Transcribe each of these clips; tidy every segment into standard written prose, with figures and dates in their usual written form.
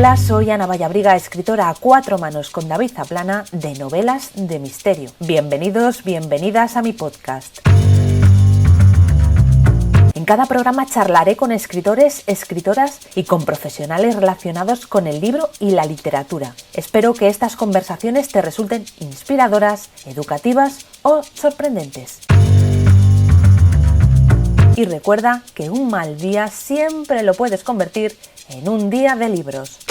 Hola, soy Ana Vallabriga, escritora a cuatro manos con David Zaplana de novelas de misterio. Bienvenidos, bienvenidas a mi podcast. En cada programa charlaré con escritores, escritoras y con profesionales relacionados con el libro y la literatura. Espero que estas conversaciones te resulten inspiradoras, educativas o sorprendentes. Y recuerda que un mal día siempre lo puedes convertir en un día de libros.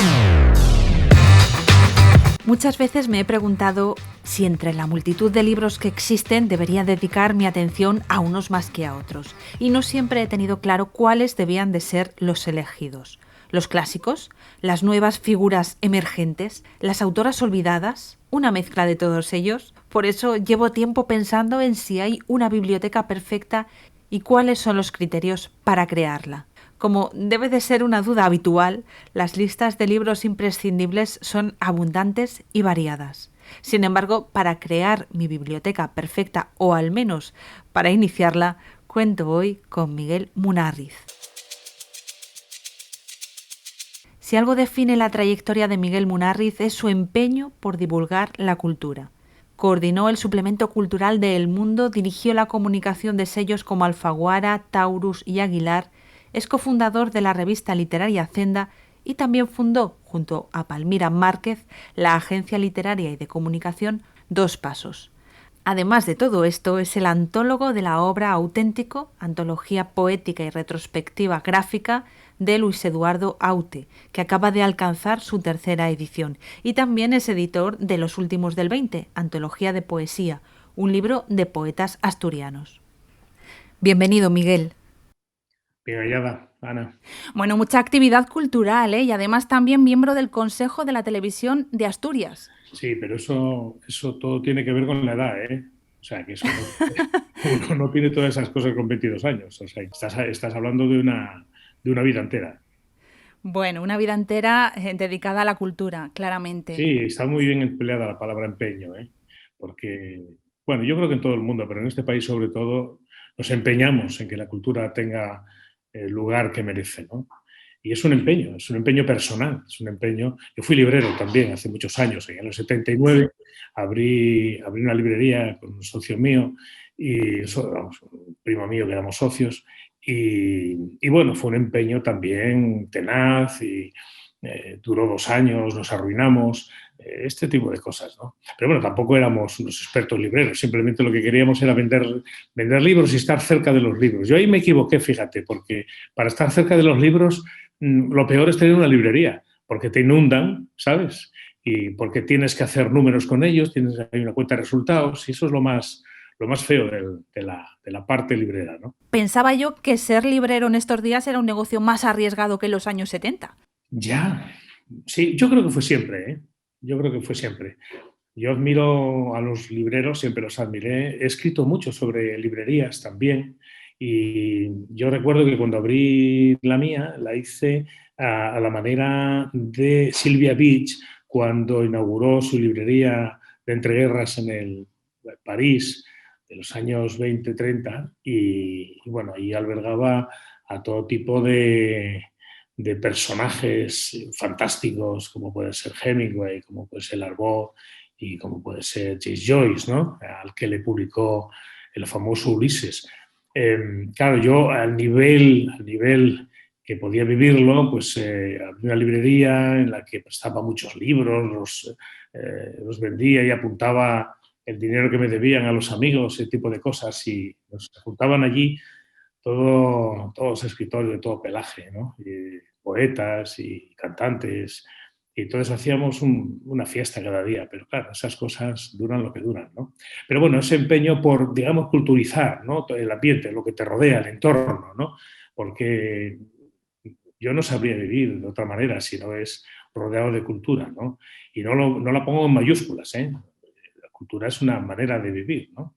Muchas veces me he preguntado si entre la multitud de libros que existen debería dedicar mi atención a unos más que a otros. Y no siempre he tenido claro cuáles debían de ser los elegidos. ¿Los clásicos? ¿Las nuevas figuras emergentes? ¿Las autoras olvidadas? ¿Una mezcla de todos ellos? Por eso llevo tiempo pensando en si hay una biblioteca perfecta y cuáles son los criterios para crearla. Como debe de ser una duda habitual, las listas de libros imprescindibles son abundantes y variadas. Sin embargo, para crear mi biblioteca perfecta, o al menos para iniciarla, cuento hoy con Miguel Munarriz. Si algo define la trayectoria de Miguel Munarriz es su empeño por divulgar la cultura. Coordinó el suplemento cultural de El Mundo, dirigió la comunicación de sellos como Alfaguara, Taurus y Aguilar, es cofundador de la revista literaria Zenda y también fundó, junto a Palmira Márquez, la agencia literaria y de comunicación Dos Pasos. Además de todo esto, es el antólogo de la obra Auténtico, antología poética y retrospectiva gráfica de Luis Eduardo Aute, que acaba de alcanzar su tercera edición, y también es editor de Los Últimos del 20, antología de poesía, un libro de poetas asturianos. Bienvenido, Miguel. Bien hallada, Ana. Bueno, mucha actividad cultural, y además también miembro del Consejo de la Televisión de Asturias. Sí, pero eso todo tiene que ver con la edad, ¿eh? O sea, que eso uno no tiene todas esas cosas con 22 años. O sea, estás hablando de una vida entera. Bueno, una vida entera dedicada a la cultura, claramente. Sí, está muy bien empleada la palabra empeño, ¿eh? Porque, bueno, yo creo que en todo el mundo, pero en este país sobre todo, nos empeñamos en que la cultura tenga el lugar que merece, ¿no? Y es un empeño personal, es un empeño. Yo fui librero también hace muchos años, en los 79 abrí una librería con un socio mío y vamos, un primo mío que éramos socios y bueno, fue un empeño también tenaz y duró 2 años, nos arruinamos, este tipo de cosas, ¿no? Pero bueno, tampoco éramos unos expertos libreros, simplemente lo que queríamos era vender libros y estar cerca de los libros. Yo ahí me equivoqué, fíjate, porque para estar cerca de los libros lo peor es tener una librería, porque te inundan, ¿sabes? Y porque tienes que hacer números con ellos, hay una cuenta de resultados y eso es lo más feo de la parte librera, ¿no? Pensaba yo que ser librero en estos días era un negocio más arriesgado que en los años 70. Ya, sí, yo creo que fue siempre, ¿eh? Yo creo que fue siempre. Yo admiro a los libreros, siempre los admiré. He escrito mucho sobre librerías también y yo recuerdo que cuando abrí la mía la hice a la manera de Sylvia Beach cuando inauguró su librería de entreguerras en el París de los años 20-30 y bueno, ahí albergaba a todo tipo de personajes fantásticos como puede ser Hemingway, como puede ser Arbó y como puede ser James Joyce, ¿no? Al que le publicó el famoso Ulises. Claro, yo al nivel que podía vivirlo, pues abrí una librería en la que prestaba muchos libros, los vendía y apuntaba el dinero que me debían a los amigos, ese tipo de cosas, y nos juntaban allí todos escritores de todo pelaje, ¿no? Y poetas y cantantes, y entonces hacíamos una fiesta cada día, pero claro, esas cosas duran lo que duran, ¿no? Pero bueno, ese empeño por, digamos, culturizar, ¿no? Todo el ambiente, lo que te rodea, el entorno, ¿no? Porque yo no sabría vivir de otra manera si no es rodeado de cultura, ¿no? Y no la pongo en mayúsculas, ¿eh? La cultura es una manera de vivir, ¿no?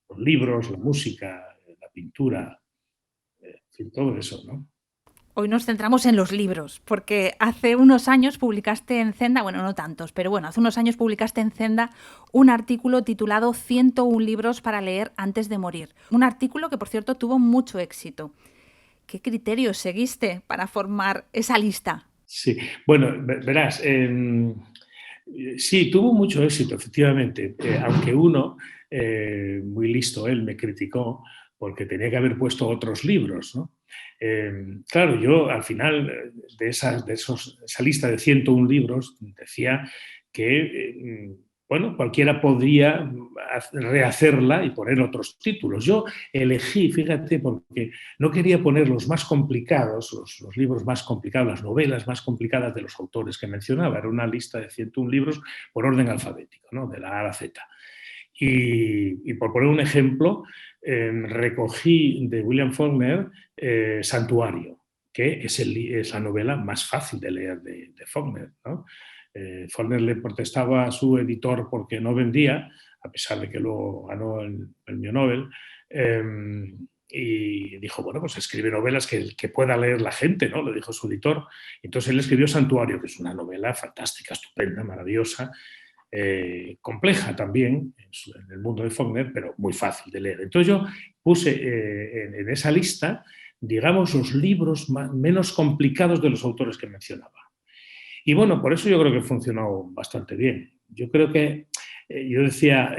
Los libros, la música, la pintura, en fin, todo eso, ¿no? Hoy nos centramos en los libros, porque hace unos años publicaste en Zenda, bueno, no tantos, pero bueno, hace unos años publicaste en Zenda un artículo titulado 101 libros para leer antes de morir. Un artículo que, por cierto, tuvo mucho éxito. ¿Qué criterios seguiste para formar esa lista? Sí, bueno, verás, sí, tuvo mucho éxito, efectivamente, aunque uno, muy listo él, me criticó porque tenía que haber puesto otros libros, ¿no? Claro, yo al final esa lista de 101 libros decía que, bueno, cualquiera podría rehacerla y poner otros títulos. Yo elegí, fíjate, porque no quería poner los más complicados, los libros más complicados, las novelas más complicadas de los autores que mencionaba. Era una lista de 101 libros por orden alfabético, ¿no? De la A a la Z. Y por poner un ejemplo, recogí de William Faulkner Santuario, que es la novela más fácil de leer de Faulkner, ¿no? Faulkner le protestaba a su editor porque no vendía, a pesar de que luego ganó el premio Nobel, y dijo, bueno, pues escribe novelas que pueda leer la gente, ¿no? Le dijo su editor. Entonces él escribió Santuario, que es una novela fantástica, estupenda, maravillosa, compleja también en el mundo de Faulkner, pero muy fácil de leer. Entonces yo puse en esa lista, digamos, los libros menos complicados de los autores que mencionaba. Y bueno, por eso yo creo que funcionó bastante bien. Yo creo que, yo decía,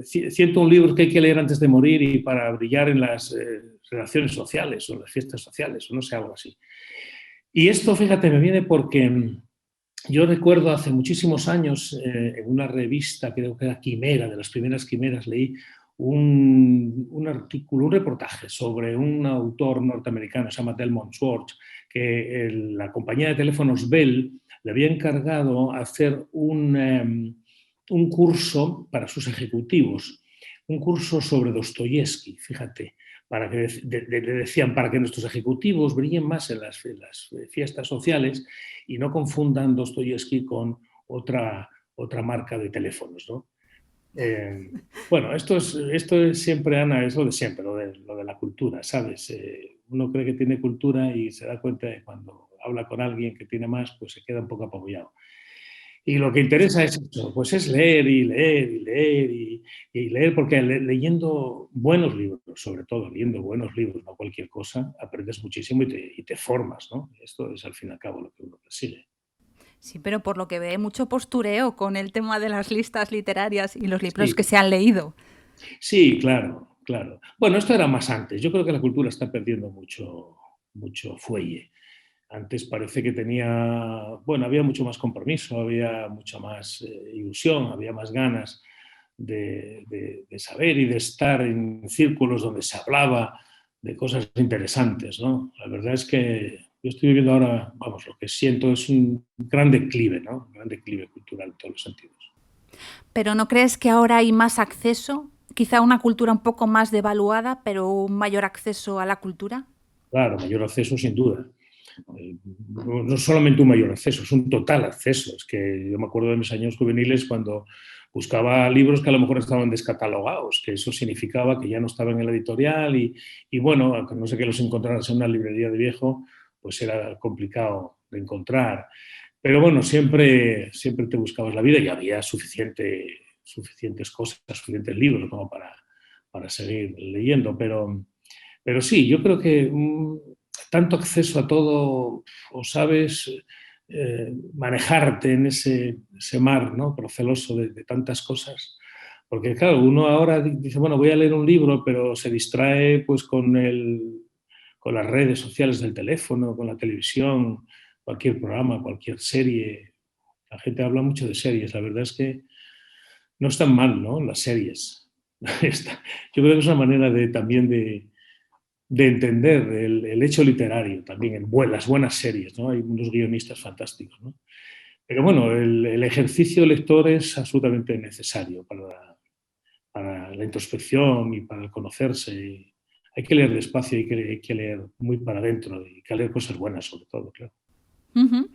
101 libros que hay que leer antes de morir y para brillar en las relaciones sociales o en las fiestas sociales, o no sé, algo así. Y esto, fíjate, me viene porque yo recuerdo hace muchísimos años, en una revista, creo que era Quimera, de las primeras Quimeras, leí un artículo, un reportaje sobre un autor norteamericano, se llama Delmont Schwartz, que la compañía de teléfonos Bell le había encargado hacer un curso para sus ejecutivos, un curso sobre Dostoyevsky, fíjate, para que le decían, para que nuestros ejecutivos brillen más en las fiestas sociales y no confundan Dostoyevsky con otra marca de teléfonos, ¿no? Bueno, esto es siempre, Ana, es lo de siempre, lo de la cultura, ¿sabes? Uno cree que tiene cultura y se da cuenta de cuando habla con alguien que tiene más, pues se queda un poco apabullado. Y lo que interesa es eso, pues es leer y leer y leer y leer, porque leyendo buenos libros, sobre todo leyendo buenos libros, no cualquier cosa, aprendes muchísimo y te formas, ¿no? Esto es al fin y al cabo lo que uno persigue. Sí, pero por lo que ve, mucho postureo con el tema de las listas literarias y los libros Sí, que se han leído. sí, claro, claro. Bueno, esto era más antes. Yo creo que la cultura está perdiendo mucho fuelle. Antes parece que bueno, había mucho más compromiso, había mucha más ilusión, había más ganas de saber y de estar en círculos donde se hablaba de cosas interesantes, ¿no? La verdad es que yo estoy viviendo ahora, vamos, lo que siento es un gran declive, ¿no? Un gran declive cultural en todos los sentidos. Pero ¿no crees que ahora hay más acceso? Quizá una cultura un poco más devaluada, pero un mayor acceso a la cultura. Claro, mayor acceso sin duda. No solamente un mayor acceso, es un total acceso. Es que yo me acuerdo de mis años juveniles cuando buscaba libros que a lo mejor estaban descatalogados, que eso significaba que ya no estaban en la editorial y bueno, a no sé que los encontraras en una librería de viejo, pues era complicado de encontrar. Pero bueno, siempre te buscabas la vida y había suficientes cosas, suficientes libros como para seguir leyendo. Pero sí, yo creo que tanto acceso a todo, o sabes manejarte en ese mar, ¿no? Proceloso de tantas cosas. Porque claro, uno ahora dice, bueno, voy a leer un libro, pero se distrae pues con las redes sociales del teléfono, con la televisión, cualquier programa, cualquier serie. La gente habla mucho de series, la verdad es que no están mal, ¿no? Las series. Yo creo que es una manera también de entender el hecho literario también en las buenas series, ¿no? Hay unos guionistas fantásticos, ¿no? Pero bueno, el ejercicio lector es absolutamente necesario para la introspección y para el conocerse. Hay que leer despacio, hay que leer muy para adentro y hay que leer cosas buenas sobre todo, claro. Ujú.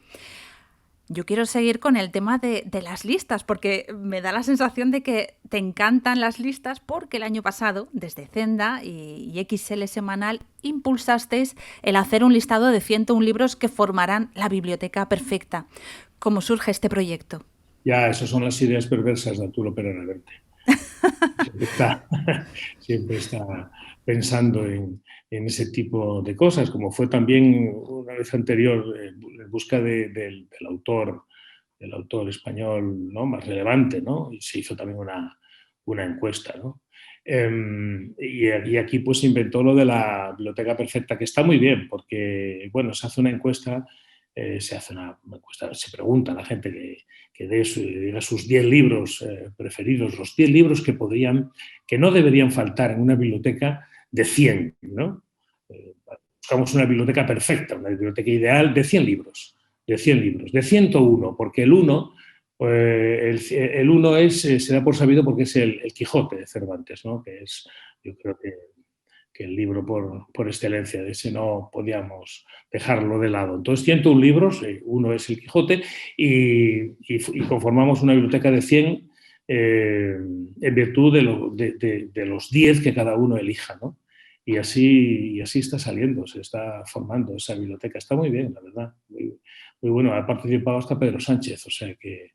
Yo quiero seguir con el tema de las listas, porque me da la sensación de que te encantan las listas, porque el año pasado, desde Zenda y XL Semanal, impulsasteis el hacer un listado de 101 libros que formarán la biblioteca perfecta. ¿Cómo surge este proyecto? Ya, esas son las ideas perversas de Arturo Pérez Reverte. Siempre está, siempre está pensando en ese tipo de cosas, como fue también una vez anterior en busca del autor español, ¿no?, más relevante, ¿no? Y se hizo también una encuesta, ¿no? Y aquí pues se inventó lo de la biblioteca perfecta, que está muy bien, porque bueno, se hace una encuesta, se pregunta a la gente que diga sus 10 libros preferidos, los 10 libros que no deberían faltar en una biblioteca de 100, ¿no? Buscamos una biblioteca perfecta, una biblioteca ideal de 100 libros, de 100 libros, de 101, porque el uno el uno se da por sabido porque es el Quijote de Cervantes, ¿no? Que es, yo creo que el libro por excelencia, de ese no podíamos dejarlo de lado. Entonces, 101 libros, uno es el Quijote, y conformamos una biblioteca de 100 en virtud de los 10 que cada uno elija, ¿no? Y así está saliendo, se está formando esa biblioteca. Está muy bien, la verdad. Muy bueno. Ha participado hasta Pedro Sánchez, o sea que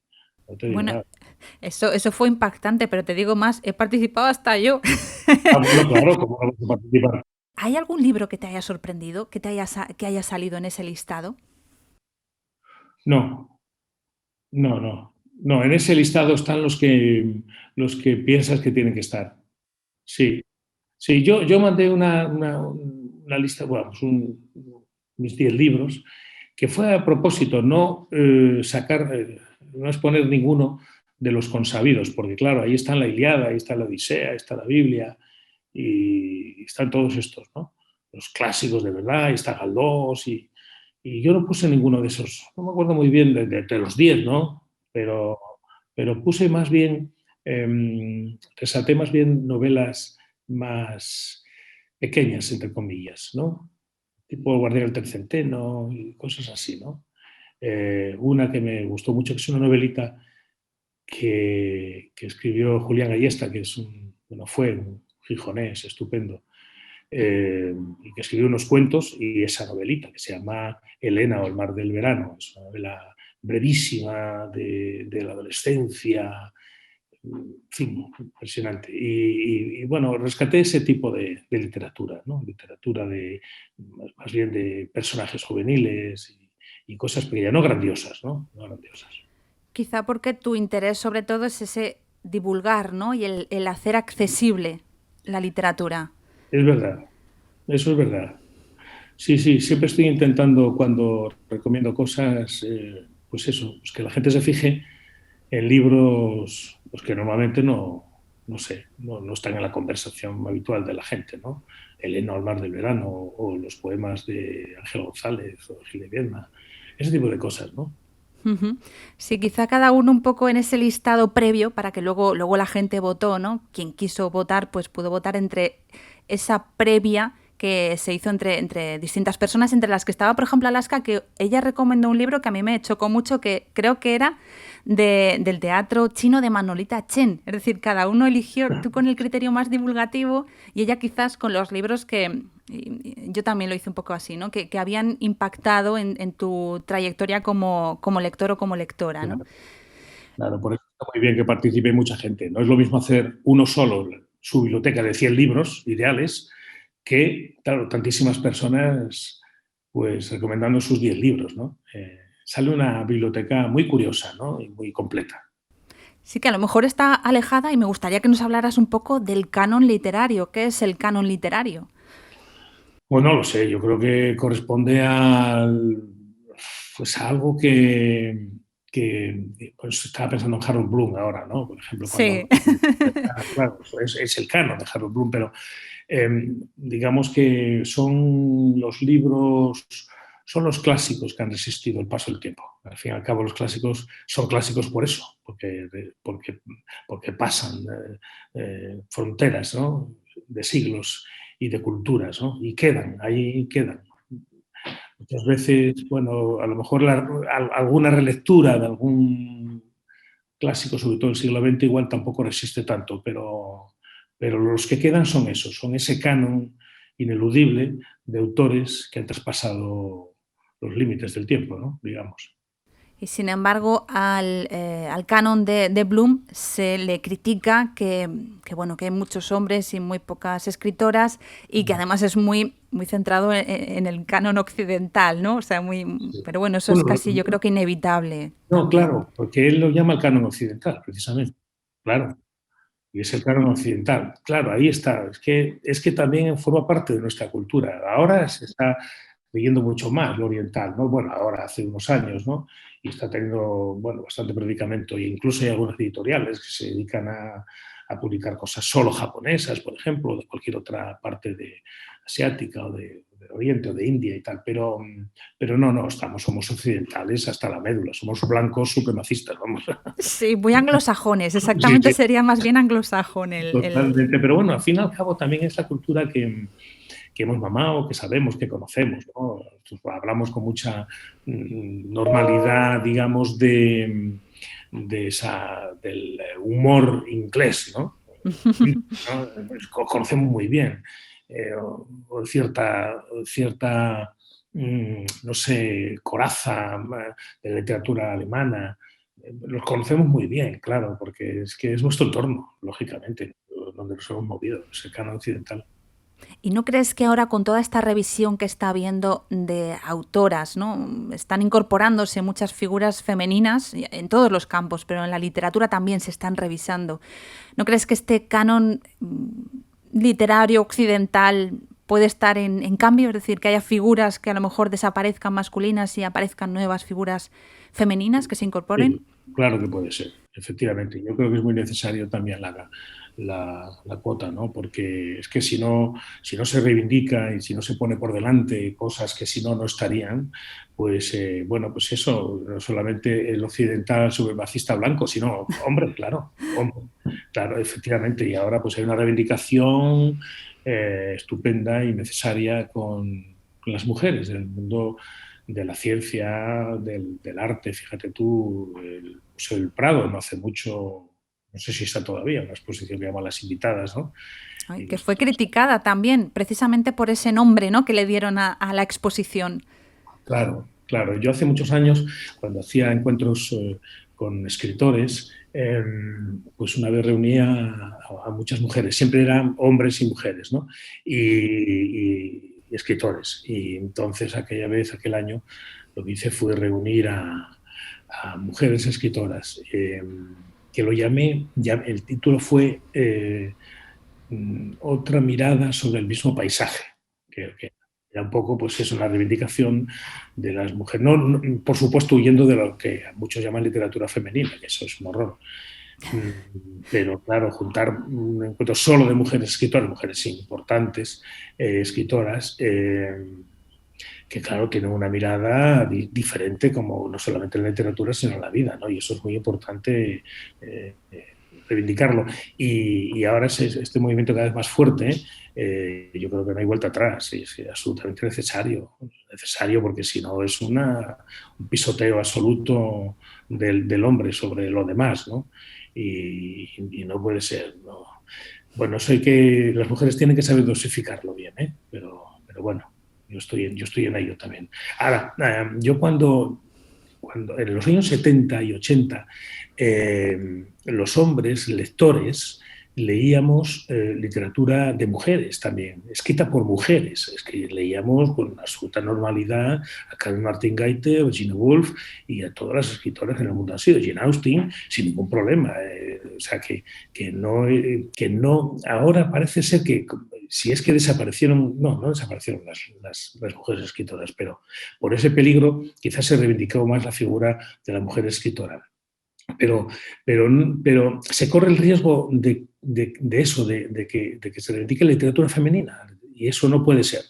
no te digo Bueno, nada. eso fue impactante, pero te digo más, he participado hasta yo. Ah, bueno, claro, ¿cómo no vas a participar? ¿Hay algún libro que te haya sorprendido, que haya salido en ese listado? No, no, no. No, en ese listado están los que piensas que tienen que estar. Sí, sí, yo mandé una lista, bueno, pues mis 10 libros, que fue a propósito no no exponer ninguno de los consabidos, porque claro, ahí está la Ilíada, ahí está la Odisea, ahí está la Biblia y están todos estos, ¿no? Los clásicos de verdad, ahí está Galdós y yo no puse ninguno de esos, no me acuerdo muy bien de los 10, ¿no? Pero, pero puse más bien, resalté más bien novelas más pequeñas, entre comillas, ¿no? Tipo El guardián del tercenteno y cosas así, ¿no? Una que me gustó mucho, que es una novelita que escribió Julián Ayesta, que es fue un gijonés estupendo, y que escribió unos cuentos, y esa novelita que se llama Elena o el mar del verano. Es una novela brevísima de la adolescencia, en fin, impresionante. Bueno, rescaté ese tipo de literatura, ¿no? Literatura más bien de personajes juveniles y cosas pequeñas, no grandiosas, ¿no? No grandiosas. Quizá porque tu interés sobre todo es ese divulgar, ¿no? Y el hacer accesible la literatura. Es verdad, eso es verdad. Sí, sí, siempre estoy intentando cuando recomiendo cosas, pues eso, pues que la gente se fije en libros pues que normalmente no sé, no están en la conversación habitual de la gente, ¿no? Elena al mar del verano o los poemas de Ángel González o Gil de Viedma, ese tipo de cosas, ¿no? Ujú. Sí, quizá cada uno un poco en ese listado previo para que luego la gente votó, ¿no? Quien quiso votar, pues pudo votar entre esa previa que se hizo entre distintas personas, entre las que estaba, por ejemplo, Alaska, que ella recomendó un libro que a mí me chocó mucho, que creo que era del teatro chino de Manolita Chen. Es decir, cada uno eligió, tú con el criterio más divulgativo y ella quizás con los libros que, yo también lo hice un poco así, ¿no? Que habían impactado en tu trayectoria como lector o como lectora, ¿no? Claro, claro, por eso está muy bien que participe mucha gente. No es lo mismo hacer uno solo su biblioteca de 100 libros ideales que, claro, tantísimas personas pues recomendando sus 10 libros, ¿no? Sale una biblioteca muy curiosa, ¿no? Y muy completa. Sí que a lo mejor está alejada y me gustaría que nos hablaras un poco del canon literario. ¿Qué es el canon literario? Pues no lo sé, yo creo que corresponde pues a algo pues estaba pensando en Harold Bloom ahora, ¿no? Por ejemplo, cuando Sí. hablamos claro, es el canon de Harold Bloom, pero digamos que son los clásicos que han resistido el paso del tiempo. Al fin y al cabo, los clásicos son clásicos por eso, porque pasan fronteras, ¿no?, de siglos y de culturas, ¿no? Y quedan, ahí quedan. Muchas veces, bueno, a lo mejor alguna relectura de algún clásico, sobre todo del siglo XX, igual tampoco resiste tanto, pero los que quedan son esos, son ese canon ineludible de autores que han traspasado los límites del tiempo, ¿no? Digamos. Y sin embargo, al canon de Bloom se le critica bueno, que hay muchos hombres y muy pocas escritoras y que además es muy centrado en el canon occidental, ¿no? O sea, Sí. pero bueno, eso es Bueno, casi yo creo que inevitable no, también. claro, porque él lo llama el canon occidental, precisamente. Claro, y es el canon occidental. Claro, ahí está. Es que también forma parte de nuestra cultura. Ahora se está leyendo mucho más lo oriental, ¿no? Bueno, ahora hace unos años, ¿no? Y está teniendo, bueno, bastante predicamento. E incluso hay algunas editoriales que se dedican a publicar cosas solo japonesas, por ejemplo, o de cualquier otra parte de asiática o de Oriente o de India y tal. Pero no, somos occidentales hasta la médula, somos blancos supremacistas, vamos. Sí, muy anglosajones, Sí, exactamente sí, sería más bien anglosajón totalmente. Pero bueno, al fin y al cabo también es la cultura que hemos mamado, que sabemos, que conocemos, ¿no? Hablamos con mucha normalidad, digamos, del humor inglés, ¿no? ¿No? Pues conocemos muy bien, o cierta no sé, coraza de literatura alemana. Los conocemos muy bien, claro, porque es que es nuestro entorno, lógicamente, donde nos hemos movido, ese canon occidental. ¿Y no crees que ahora con toda esta revisión que está habiendo de autoras, ¿no? Están incorporándose muchas figuras femeninas en todos los campos, pero en la literatura también se están revisando? ¿No crees que este canon literario occidental puede estar en cambio? Es decir, que haya figuras que a lo mejor desaparezcan masculinas y aparezcan nuevas figuras femeninas que se incorporen. Sí, claro que puede ser, efectivamente. Yo creo que es muy necesario también la cuota, ¿no? Porque es que si no se reivindica y si no se pone por delante cosas que si no, no estarían, pues bueno, pues eso, no solamente el occidental supremacista blanco, sino hombre, claro, efectivamente. Y ahora pues hay una reivindicación estupenda y necesaria con las mujeres del mundo de la ciencia, del arte. Fíjate tú, el Museo del Prado no hace mucho, no sé si está todavía, una exposición que llama Las Invitadas, ¿no? Ay, Y que fue criticada también, precisamente por ese nombre, ¿no?, que le dieron a la exposición. claro, claro. Yo hace muchos años, cuando hacía encuentros con escritores, pues una vez reunía a muchas mujeres, siempre eran hombres y mujeres, ¿no? Y escritores. Y entonces aquel año, lo que hice fue reunir a mujeres escritoras, que lo llamé, el título fue Otra mirada sobre el mismo paisaje, que era un poco, pues es una reivindicación de las mujeres, por supuesto huyendo de lo que muchos llaman literatura femenina, que eso es un horror. Pero claro, juntar un encuentro solo de mujeres escritoras, mujeres importantes, escritoras, que claro, tienen una mirada diferente, como no solamente en la literatura, sino en la vida, ¿no? Y eso es muy importante reivindicarlo. Y ahora este movimiento cada vez más fuerte, yo creo que no hay vuelta atrás, es absolutamente necesario porque si no es un pisoteo absoluto del hombre sobre lo demás, ¿no? Y no puede ser, ¿no? Bueno, eso que las mujeres tienen que saber dosificarlo bien, ¿eh? Pero bueno, yo estoy en ello también. Ahora, yo cuando en los años 70 y 80 los hombres lectores leíamos literatura de mujeres también, escrita por mujeres. Es que leíamos con absoluta normalidad a Karen Martin Gaite, Virginia Woolf y a todas las escritoras en el mundo han sido, Jane Austen, sin ningún problema. O sea, que no, ahora parece ser que si es que desaparecieron, no desaparecieron las mujeres escritoras, pero por ese peligro quizás se reivindicó más la figura de la mujer escritora. Pero, pero se corre el riesgo de eso, de que se reivindique la literatura femenina. Y eso no puede ser.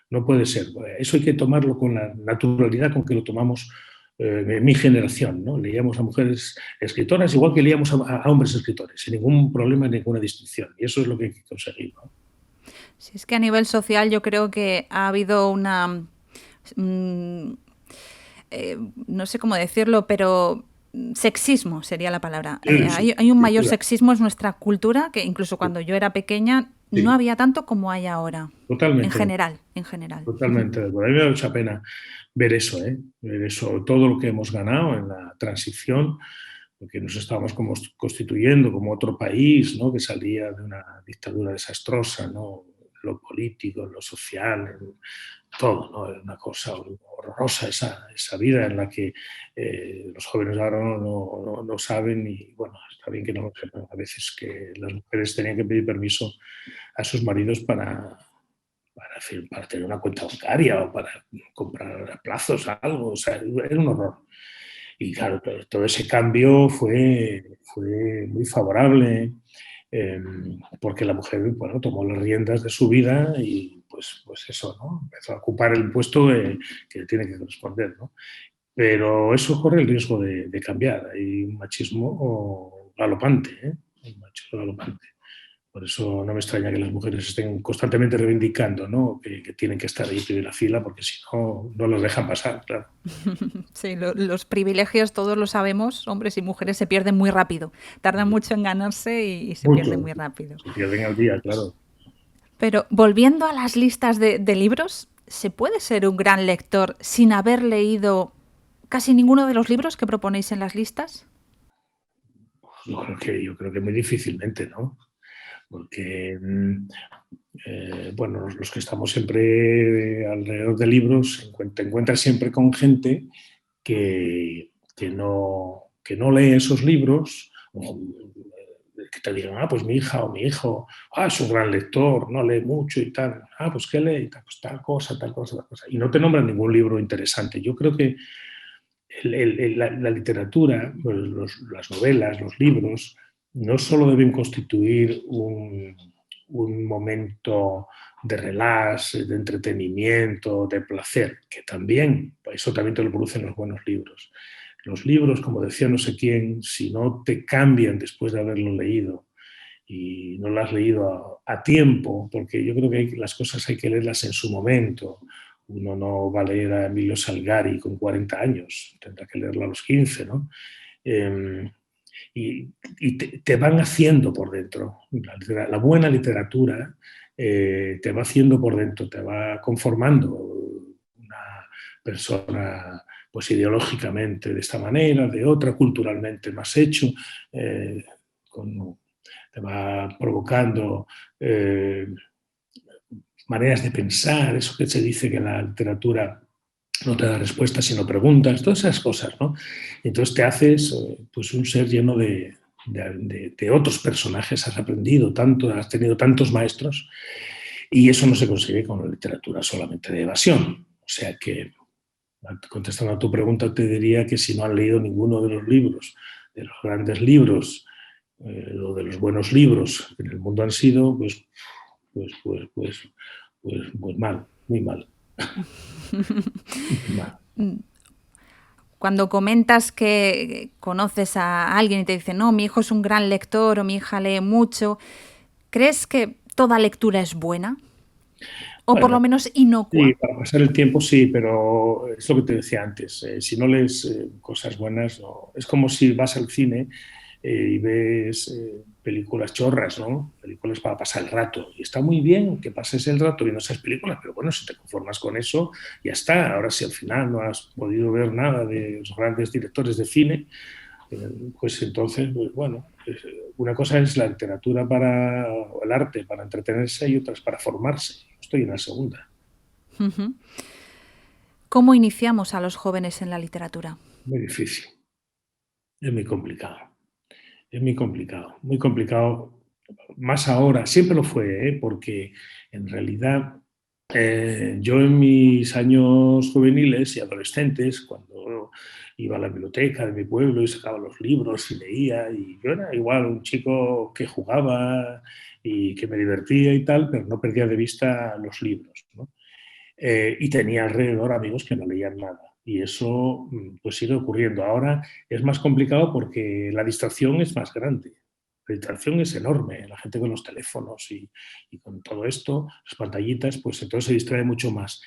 No puede ser. Eso hay que tomarlo con la naturalidad con que lo tomamos mi generación, ¿no? Leíamos a mujeres escritoras igual que leíamos a hombres escritores, sin ningún problema, ninguna distinción. Y eso es lo que hay que conseguir, ¿no? Si es que a nivel social yo creo que ha habido una... no sé cómo decirlo, pero sexismo sería la palabra. Sí, sí, Hay un sin mayor duda. sexismo en nuestra cultura, que incluso Sí, cuando yo era pequeña y no había tanto como hay ahora, en totalmente. general, en general. Totalmente de acuerdo. A mí me da mucha pena ver eso, ¿eh? Ver eso, todo lo que hemos ganado en la transición, porque nos estábamos como constituyendo como otro país, ¿no? Que salía de una dictadura desastrosa, ¿no? En lo político, en lo social, en todo, ¿no? Era una cosa horrorosa esa vida en la que los jóvenes ahora no saben y, bueno, está bien que no lo sepan. A veces que las mujeres tenían que pedir permiso a sus maridos para tener una cuenta bancaria o para comprar a plazos algo, o sea, era un horror. Y claro, todo ese cambio fue muy favorable eh, porque la mujer, bueno, tomó las riendas de su vida y pues eso, ¿no? Empezó a ocupar el puesto que tiene que corresponder, ¿no? Pero eso corre el riesgo de cambiar. Hay un machismo galopante, ¿eh? Un machismo galopante. Por eso no me extraña que las mujeres estén constantemente reivindicando, ¿no? Que tienen que estar ahí en primera fila porque si no, no los dejan pasar, claro. Sí, los privilegios todos lo sabemos, hombres y mujeres se pierden muy rápido. Tardan mucho en ganarse y se pierden Mucho. muy rápido. Se pierden al día, claro. Pero volviendo a las listas de libros, ¿se puede ser un gran lector sin haber leído casi ninguno de los libros que proponéis en las listas? Yo creo que muy difícilmente, ¿no? Porque, bueno, los que estamos siempre alrededor de libros, te encuentras siempre con gente que no lee esos libros, o que te digan, pues mi hija o mi hijo, es un gran lector, no lee mucho y tal, pues ¿qué lee? Pues tal cosa, tal cosa, tal cosa. Y no te nombran ningún libro interesante. Yo creo que la literatura, pues las novelas, los libros, no solo deben constituir un momento de relax, de entretenimiento, de placer, que también, eso también te lo producen los buenos libros. Los libros, como decía no sé quién, si no te cambian después de haberlo leído y no lo has leído a tiempo, porque yo creo que las cosas hay que leerlas en su momento. Uno no va a leer a Emilio Salgari con 40 años, tendrá que leerlo a los 15, ¿no? Eh, y te van haciendo por dentro. La buena literatura te va haciendo por dentro, te va conformando una persona pues ideológicamente de esta manera, de otra, culturalmente más hecho, con, te va provocando maneras de pensar, eso que se dice que la literatura no te da respuestas sino preguntas, todas esas cosas, ¿no? Entonces te haces pues un ser lleno de otros personajes, has aprendido tanto, has tenido tantos maestros y eso no se consigue con la literatura solamente de evasión. O sea que, contestando a tu pregunta, te diría que si no han leído ninguno de los libros, de los grandes libros o de los buenos libros que en el mundo han sido, pues mal, muy mal. Mal. Cuando comentas que conoces a alguien y te dice, no, mi hijo es un gran lector o mi hija lee mucho, ¿crees que toda lectura es buena? O por Bueno, lo menos sí, inocua. para pasar el tiempo sí, pero es lo que te decía antes. Si no lees cosas buenas, es como si vas al cine y ves películas chorras, ¿no? Películas para pasar el rato. Y está muy bien que pases el rato viendo esas películas, pero bueno, si te conformas con eso, ya está. Ahora, si al final no has podido ver nada de los grandes directores de cine, pues entonces, pues bueno, una cosa es la literatura o el arte para entretenerse y otras para formarse. Yo estoy en la segunda. ¿Cómo iniciamos a los jóvenes en la literatura? Muy difícil, es muy complicado, es muy complicado, más ahora, siempre lo fue, porque en realidad yo en mis años juveniles y adolescentes, cuando iba a la biblioteca de mi pueblo y sacaba los libros y leía, y yo era igual un chico que jugaba y que me divertía y tal, pero no perdía de vista los libros, ¿no? Y tenía alrededor amigos que no leían nada. Y eso pues sigue ocurriendo. Ahora es más complicado porque la distracción es más grande. La distracción es enorme. La gente con los teléfonos y con todo esto, las pantallitas, pues entonces se distrae mucho más.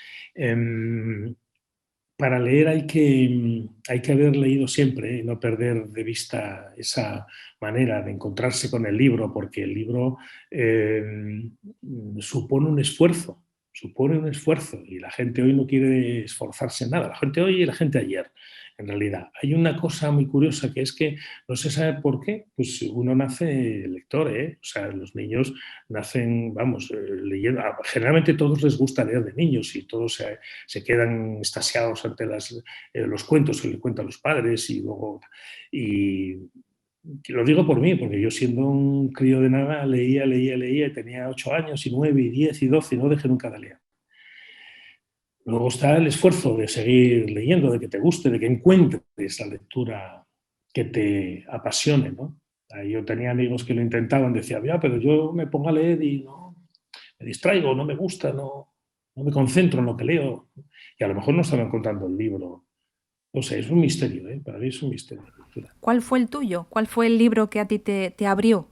para leer hay que haber leído siempre, y no perder de vista esa manera de encontrarse con el libro, porque el libro eh, supone un esfuerzo, y la gente hoy no quiere esforzarse en nada, la gente hoy y la gente ayer, en realidad. Hay una cosa muy curiosa que es que no se sabe por qué, pues uno nace lector, ¿eh? O sea, los niños nacen, vamos, leyendo. Generalmente a todos les gusta leer de niños y todos se quedan extasiados ante los cuentos que le cuentan los padres y luego... Y lo digo por mí, porque yo siendo un crío de nada leía, y tenía 8 años y 9 y 10 y 12 y no dejé nunca de leer. Luego está el esfuerzo de seguir leyendo, de que te guste, de que encuentres la lectura que te apasione, ¿no? Yo tenía amigos que lo intentaban, decían, ya, pero yo me pongo a leer y no, me distraigo, no me gusta, no me concentro en lo que leo. Y a lo mejor no estaba encontrando el libro. No sé, es un misterio, ¿eh? Para mí es un misterio la lectura. ¿Cuál fue el tuyo? ¿Cuál fue el libro que a ti te abrió?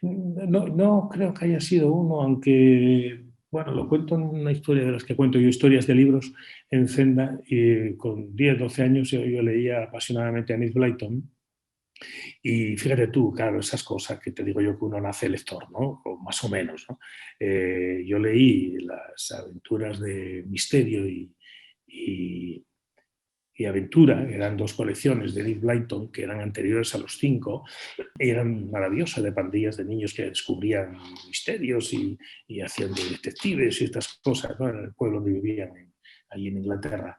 No, no creo que haya sido uno, aunque, bueno, lo cuento en una historia de las que cuento yo, historias de libros en Zenda, y con 10 12 años yo leía apasionadamente a Enid Blyton. Y fíjate tú, claro, esas cosas que te digo yo que uno nace lector, ¿no? O más o menos, ¿no? Yo leí las aventuras de Misterio y, y Aventura, eran dos colecciones de Enid Blyton que eran anteriores a los 5, eran maravillosas, de pandillas de niños que descubrían misterios y hacían de detectives y estas cosas, ¿no? En el pueblo donde vivían, allí en Inglaterra.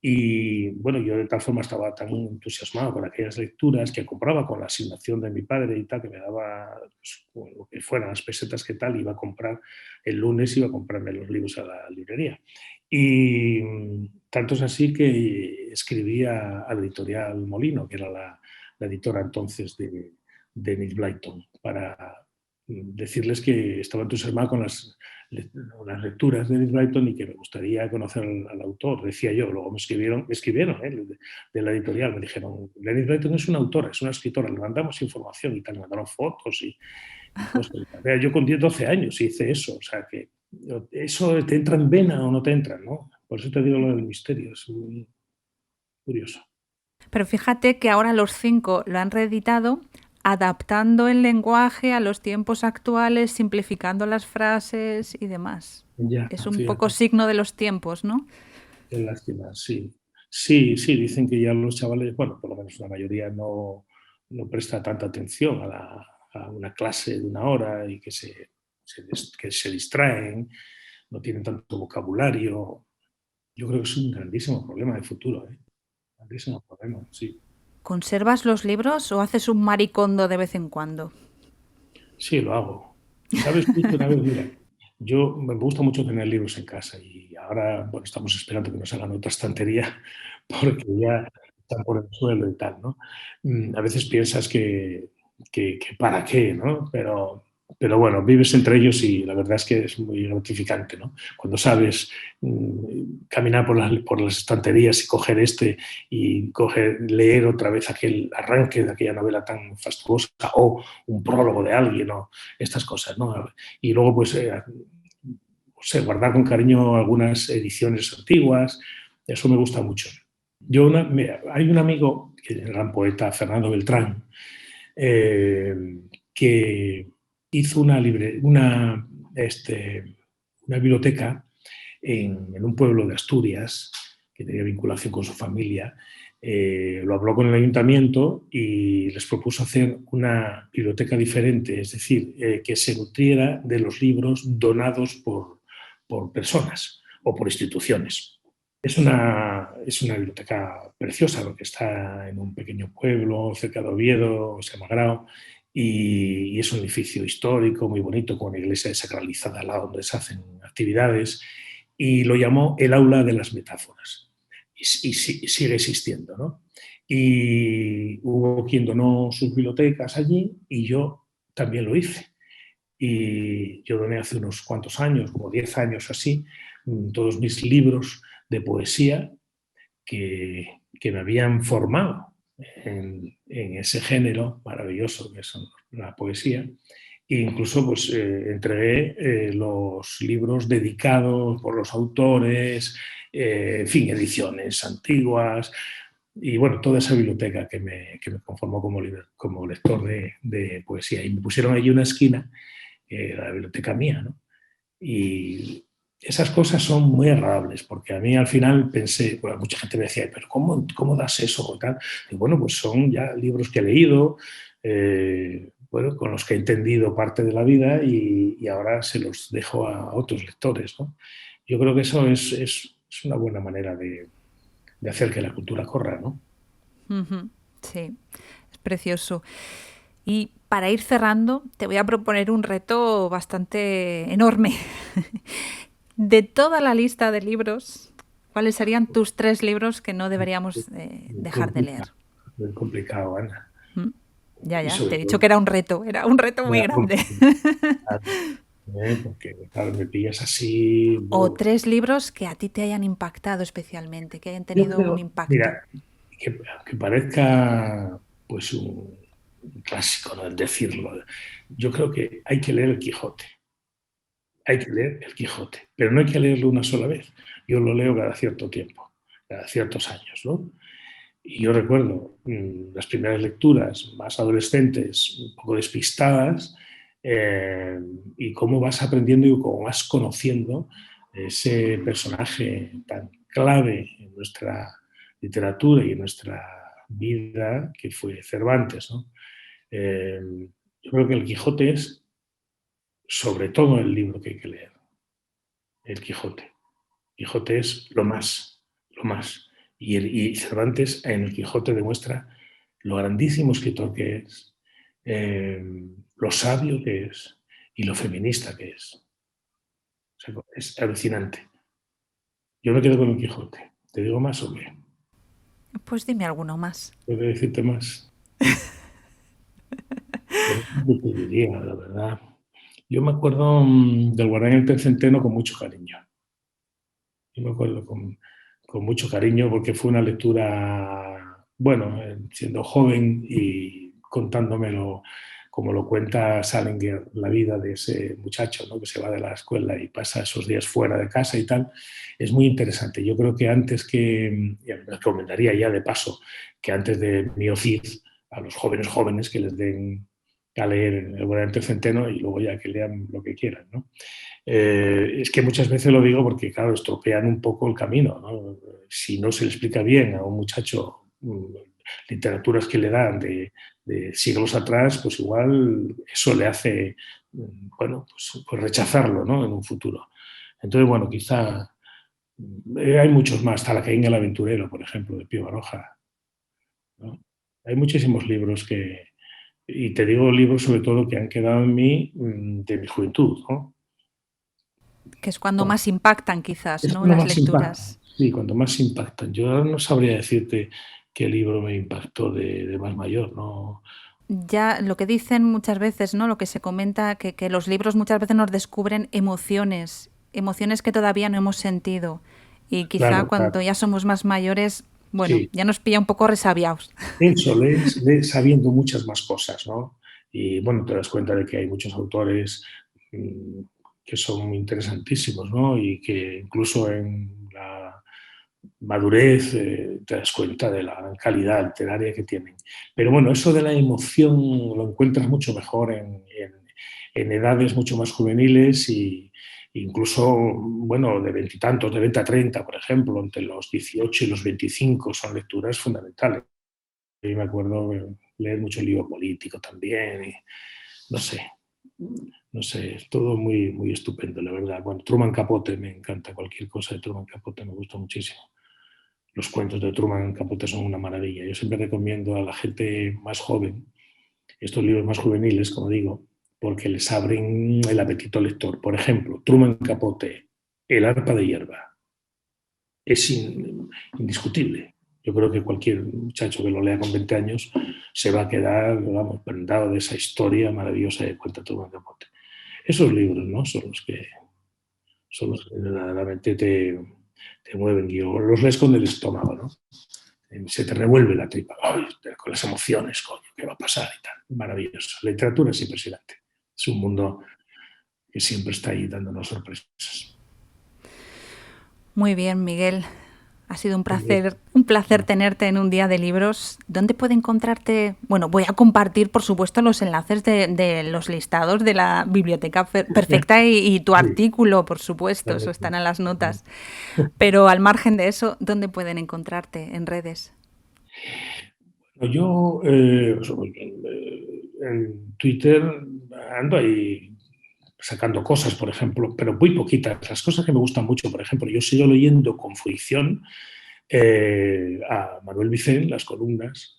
Y bueno, yo de tal forma estaba tan entusiasmado con aquellas lecturas que compraba con la asignación de mi padre y tal, que me daba pues, lo que fueran las pesetas que tal, iba a comprar el lunes, iba a comprarme los libros a la librería. Y tanto es así que escribí a la editorial Molino, que era la editora entonces de Enid Blyton, para decirles que estaba entusiasmado con las lecturas de Enid Blyton y que me gustaría conocer al autor, decía yo. Luego me escribieron de la editorial, me dijeron, Enid Blyton es una autora, es una escritora, le mandamos información y tal, me mandaron fotos y cosas. Yo con 10 12 años hice eso, o sea que eso te entra en vena o no te entra, ¿no? Por eso te digo lo del misterio, es muy curioso. Pero fíjate que ahora los 5 lo han reeditado, adaptando el lenguaje a los tiempos actuales, simplificando las frases y demás. Ya, Es un poco fíjate. signo de los tiempos, ¿no? Qué lástima, sí. Sí, sí, dicen que ya los chavales, bueno, por lo menos la mayoría no presta tanta atención a una clase de una hora y que se distraen, no tienen tanto vocabulario. Yo creo que es un grandísimo problema de futuro, ¿eh? Grandísimo problema, sí. ¿Conservas los libros o haces un maricondo de vez en cuando? Sí, lo hago. ¿Sabes tú que una vez, mira, yo me gusta mucho tener libros en casa y ahora, bueno, estamos esperando que nos hagan otra estantería porque ya están por el suelo y tal, ¿no? A veces piensas que para qué, ¿no? Pero bueno, vives entre ellos y la verdad es que es muy gratificante, ¿no? Cuando sabes caminar por las estanterías y coger leer otra vez aquel arranque de aquella novela tan fastuosa o un prólogo de alguien o estas cosas, ¿no? Y luego, pues, o sea, guardar con cariño algunas ediciones antiguas, eso me gusta mucho. Hay un amigo, el gran poeta Fernando Beltrán, que hizo una biblioteca en un pueblo de Asturias que tenía vinculación con su familia. Lo habló con el ayuntamiento y les propuso hacer una biblioteca diferente, es decir, que se nutriera de los libros donados por personas o por instituciones. Es una biblioteca preciosa porque está en un pequeño pueblo cerca de Oviedo, se llama Grao, y es un edificio histórico muy bonito con una iglesia desacralizada al lado donde se hacen actividades, y lo llamó el aula de las metáforas. Y sigue existiendo, ¿no? Y hubo quien donó sus bibliotecas allí y yo también lo hice. Y yo doné hace unos cuantos años, como 10 años así, todos mis libros de poesía que me habían formado en ese género maravilloso que es la poesía. E incluso pues, entregué los libros dedicados por los autores en fin, ediciones antiguas y bueno, toda esa biblioteca que me conformó como lector de poesía. Y me pusieron allí una esquina, la biblioteca mía, ¿no? Y esas cosas son muy agradables, porque a mí al final pensé, bueno, mucha gente me decía, pero ¿cómo das eso? O tal. Y bueno, pues son ya libros que he leído, bueno, con los que he entendido parte de la vida y ahora se los dejo a otros lectores, ¿no? Yo creo que eso es una buena manera de hacer que la cultura corra, ¿no? Ujú. Sí, es precioso. Y para ir cerrando, te voy a proponer un reto bastante enorme. De toda la lista de libros, ¿cuáles serían tus 3 libros que no deberíamos Muy dejar de leer? complicado, muy complicado, Ana. ¿Mm? Ya, Y ya, te sobre he dicho todo, que era un reto muy ya, grande. porque claro, me pillas así. O 3 libros que a ti te hayan impactado especialmente, que hayan Yo tenido un creo, impacto. mira, que parezca pues un clásico, ¿no? El decirlo. Yo creo que hay que leer el Quijote. Hay que leer el Quijote, pero no hay que leerlo una sola vez. Yo lo leo cada cierto tiempo, cada ciertos años, ¿no? Y yo recuerdo las primeras lecturas más adolescentes, un poco despistadas, eh, y cómo vas aprendiendo y cómo vas conociendo ese personaje tan clave en nuestra literatura y en nuestra vida, que fue Cervantes, ¿no? Eh, yo creo que el Quijote es sobre todo el libro que hay que leer, el Quijote. Quijote es lo más, lo más. Y Cervantes en el Quijote demuestra lo grandísimo escritor que es, eh, lo sabio que es y lo feminista que es. O sea, es alucinante. Yo me quedo con el Quijote. ¿Te digo más o qué? Pues dime alguno más. ¿Puedo decirte más? Pues, ¿qué te diría, la verdad? Yo me acuerdo del Guardián del Tercenteno con mucho cariño. Yo me acuerdo con mucho cariño porque fue una lectura, bueno, siendo joven y contándomelo como lo cuenta Salinger, la vida de ese muchacho, ¿no? Que se va de la escuela y pasa esos días fuera de casa y tal, es muy interesante. Yo creo que antes que, y recomendaría ya de paso, que antes de Miocid, a los jóvenes que les den a leer el Guardián Centeno y luego ya que lean lo que quieran, ¿no? Es que muchas veces lo digo porque, claro, estropean un poco el camino, ¿no? Si no se le explica bien a un muchacho literaturas que le dan de siglos atrás, pues igual eso le hace, bueno, pues rechazarlo, ¿no? En un futuro. Entonces, bueno, quizá hay muchos más. Está La Caín el aventurero, por ejemplo, de Pío Baroja, ¿no? Hay muchísimos libros y te digo libros sobre todo que han quedado en mí de mi juventud, ¿no? Que es cuando más impactan quizás, Es ¿no? cuando Las más impactan, lecturas. sí, cuando más impactan. Yo ahora no sabría decirte qué libro me impactó de más mayor, ¿no? Ya lo que dicen muchas veces, ¿no? Lo que se comenta, que los libros muchas veces nos descubren emociones, emociones que todavía no hemos sentido. Y quizá Claro, cuando claro. ya somos más mayores, bueno, Sí, ya nos pilla un poco resabiados. eso, lees sabiendo muchas más cosas, ¿no? Y bueno, te das cuenta de que hay muchos autores mm, que son muy interesantísimos, ¿no? Y que incluso en la madurez te das cuenta de la calidad literaria que tienen. Pero bueno, eso de la emoción lo encuentras mucho mejor en edades mucho más juveniles y incluso, bueno, de veintitantos, de 20 a 30, por ejemplo, entre los 18 y los 25 son lecturas fundamentales. Yo me acuerdo leer mucho libro político también y no sé, no sé, es todo muy, muy estupendo, la verdad. Bueno, Truman Capote me encanta, cualquier cosa de Truman Capote me gusta muchísimo. Los cuentos de Truman Capote son una maravilla. Yo siempre recomiendo a la gente más joven estos libros más juveniles, como digo, porque les abren el apetito lector. Por ejemplo, Truman Capote, El arpa de hierba, es indiscutible. Yo creo que cualquier muchacho que lo lea con 20 años se va a quedar, vamos, prendado de esa historia maravillosa que cuenta Truman Capote. Esos libros, ¿no? Son los que verdaderamente te mueven. Y los lees con el estómago, ¿no? Se te revuelve la tripa. ¡Ay! Con las emociones, coño, ¿qué va a pasar? Y tal. Maravilloso. La literatura es impresionante. Es un mundo que siempre está ahí dándonos sorpresas. Muy bien, Miguel. Ha sido un placer tenerte en un día de libros. ¿Dónde puede encontrarte? Bueno, voy a compartir, por supuesto, los enlaces de los listados de la Biblioteca Perfecta y tu artículo, por supuesto, eso están en las notas. Pero al margen de eso, ¿dónde pueden encontrarte en redes? Yo en Twitter ando ahí sacando cosas, por ejemplo, pero muy poquitas. Las cosas que me gustan mucho, por ejemplo, yo sigo leyendo con fruición a Manuel Vicent, las columnas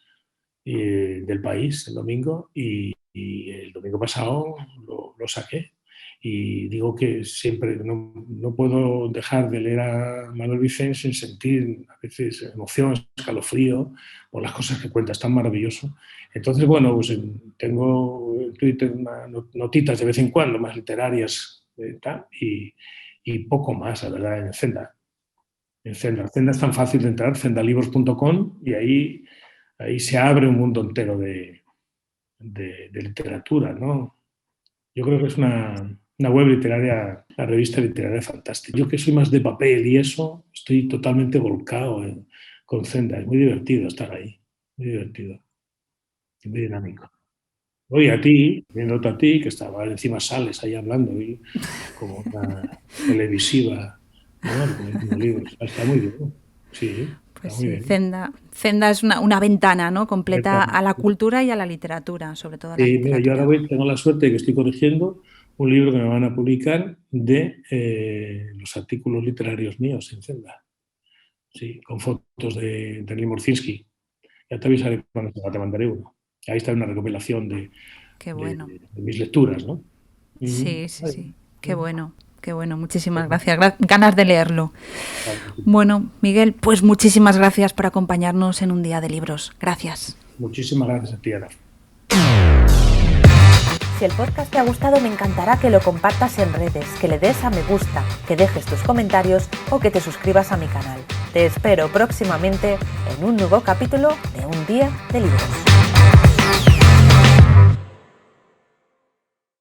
del País el domingo, y el domingo pasado lo saqué. Y digo que siempre no puedo dejar de leer a Manuel Vicent sin sentir a veces emoción, escalofrío por las cosas que cuenta, es tan maravilloso. Entonces, bueno, pues tengo en Twitter notitas de vez en cuando, más literarias y poco más, la verdad, en Zenda. En Zenda. Zenda es tan fácil de entrar, zendalibros.com, y ahí se abre un mundo entero de literatura, ¿no? Yo creo que es una web literaria, la revista literaria fantástica. Yo que soy más de papel y eso, estoy totalmente volcado con Zenda. Es muy divertido estar ahí, muy divertido, muy dinámico. Oye, a ti, viéndote a ti, que estaba encima sales ahí hablando, y como una televisiva, ¿no? Leyendo libros. Está muy bien, sí, Pues está muy sí, bien. Zenda es una ventana, ¿no?, completa a la cultura y a la literatura, sobre todo a la Sí, mira, yo ahora literatura. tengo la suerte de que estoy corrigiendo un libro que me van a publicar de los artículos literarios míos en Zenda. Sí, con fotos de Lee Morzinski. Ya te avisaré cuando te mandaré uno. Ahí está una recopilación Qué bueno. de mis lecturas, ¿no? Sí, sí, Vale. sí. Qué bueno, qué bueno. Muchísimas gracias. Ganas de leerlo. Bueno, Miguel, pues muchísimas gracias por acompañarnos en un día de libros. Gracias. Muchísimas gracias a ti, Ana. Si el podcast te ha gustado, me encantará que lo compartas en redes, que le des a me gusta, que dejes tus comentarios o que te suscribas a mi canal. Te espero próximamente en un nuevo capítulo de Un Día de Libros.